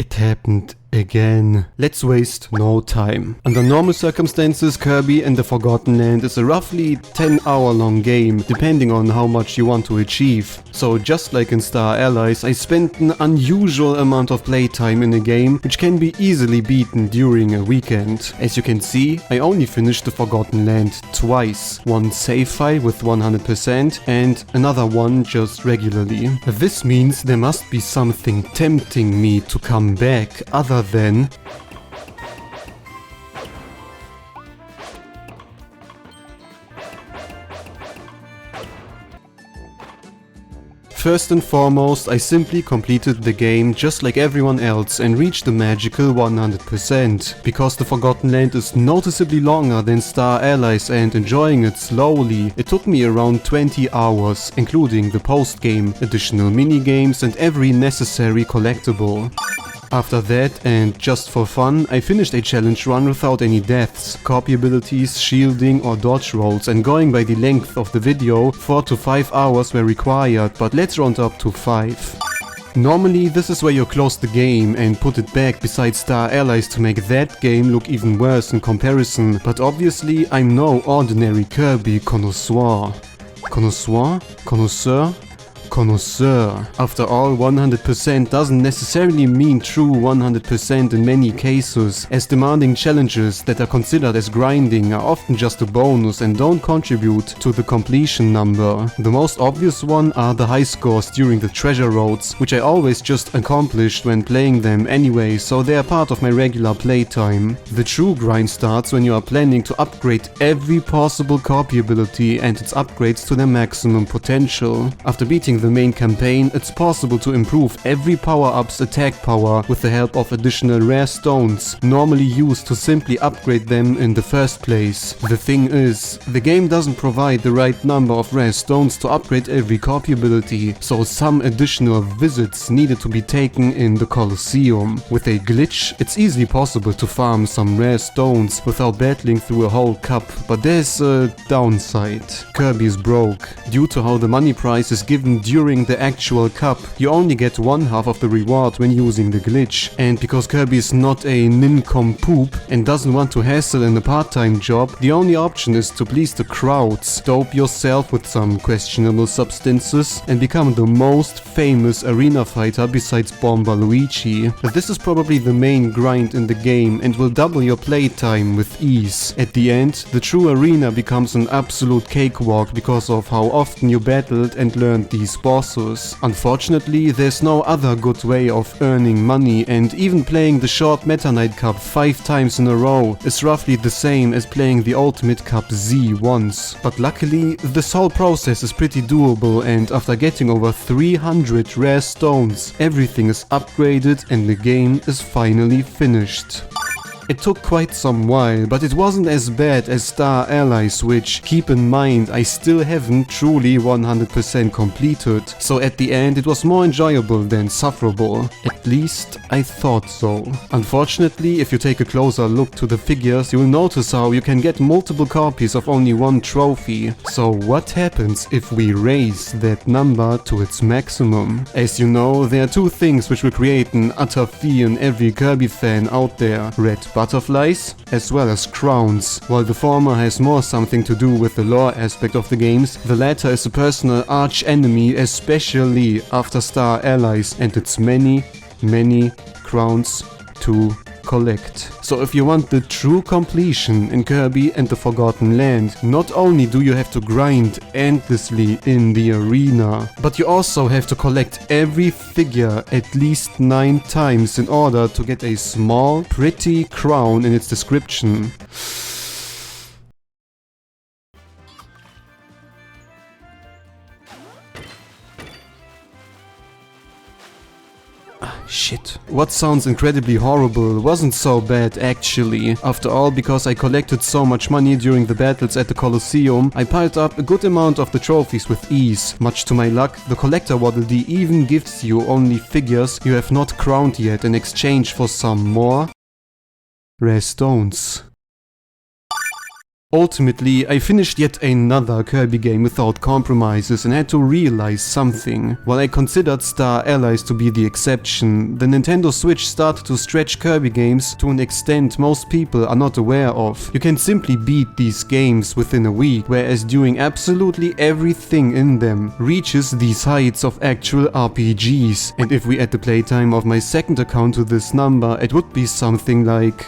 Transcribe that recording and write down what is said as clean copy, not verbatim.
It happened again. Let's waste no time. Under normal circumstances, Kirby and the Forgotten Land is a roughly 10-hour long game, depending on how much you want to achieve. So just like in Star Allies, I spent an unusual amount of playtime in a game, which can be easily beaten during a weekend. As you can see, I only finished the Forgotten Land twice. One save file with 100% and another one just regularly. This means there must be something tempting me to come back other than first and foremost, I simply completed the game just like everyone else and reached the magical 100%. Because the Forgotten Land is noticeably longer than Star Allies and enjoying it slowly, it took me around 20 hours, including the post-game, additional minigames and every necessary collectible. After that, and just for fun, I finished a challenge run without any deaths, copy abilities, shielding or dodge rolls, and going by the length of the video, 4 to 5 hours were required, but let's round up to 5. Normally this is where you close the game and put it back beside Star Allies to make that game look even worse in comparison, but obviously I'm no ordinary Kirby connoisseur. Connoisseur? Connoisseur? Connoisseur. After all, 100% doesn't necessarily mean true 100% in many cases, as demanding challenges that are considered as grinding are often just a bonus and don't contribute to the completion number. The most obvious one are the high scores during the treasure roads, which I always just accomplished when playing them anyway, so they are part of my regular playtime. The true grind starts when you are planning to upgrade every possible copy ability and its upgrades to their maximum potential. After beating the main campaign, it's possible to improve every power-up's attack power with the help of additional rare stones, normally used to simply upgrade them in the first place. The thing is, the game doesn't provide the right number of rare stones to upgrade every copy ability, so some additional visits needed to be taken in the Colosseum. With a glitch, it's easily possible to farm some rare stones without battling through a whole cup, but there's a downside. Kirby is broke. Due to how the money price is given during the actual cup, you only get one half of the reward when using the glitch, and because Kirby is not a nincompoop and doesn't want to hassle in a part-time job, the only option is to please the crowds, dope yourself with some questionable substances, and become the most famous arena fighter besides Bomber Luigi. But this is probably the main grind in the game and will double your playtime with ease. At the end, the true arena becomes an absolute cakewalk because of how often you battled and learned these bosses. Unfortunately, there's no other good way of earning money, and even playing the short Meta Knight Cup 5 times in a row is roughly the same as playing the Ultimate Cup Z once. But luckily, this whole process is pretty doable, and after getting over 300 rare stones, everything is upgraded and the game is finally finished. It took quite some while, but it wasn't as bad as Star Allies, which, keep in mind, I still haven't truly 100% completed, so at the end it was more enjoyable than sufferable. At least, I thought so. Unfortunately, if you take a closer look to the figures, you will notice how you can get multiple copies of only one trophy. So what happens if we raise that number to its maximum? As you know, there are two things which will create an utter fee in every Kirby fan out there: red butterflies, as well as crowns. While the former has more something to do with the lore aspect of the games, the latter is a personal arch enemy, especially after Star Allies, and its many crowns to collect. So if you want the true completion in Kirby and the Forgotten Land, not only do you have to grind endlessly in the arena, but you also have to collect every figure at least 9 times in order to get a small, pretty crown in its description. Shit. What sounds incredibly horrible wasn't so bad actually. After all, because I collected so much money during the battles at the Colosseum, I piled up a good amount of the trophies with ease. Much to my luck, the collector Waddle Dee even gives you only figures you have not crowned yet in exchange for some more rare stones. Ultimately, I finished yet another Kirby game without compromises and had to realize something. While I considered Star Allies to be the exception, the Nintendo Switch started to stretch Kirby games to an extent most people are not aware of. You can simply beat these games within a week, whereas doing absolutely everything in them reaches these heights of actual RPGs. And if we add the playtime of my second account to this number, it would be something like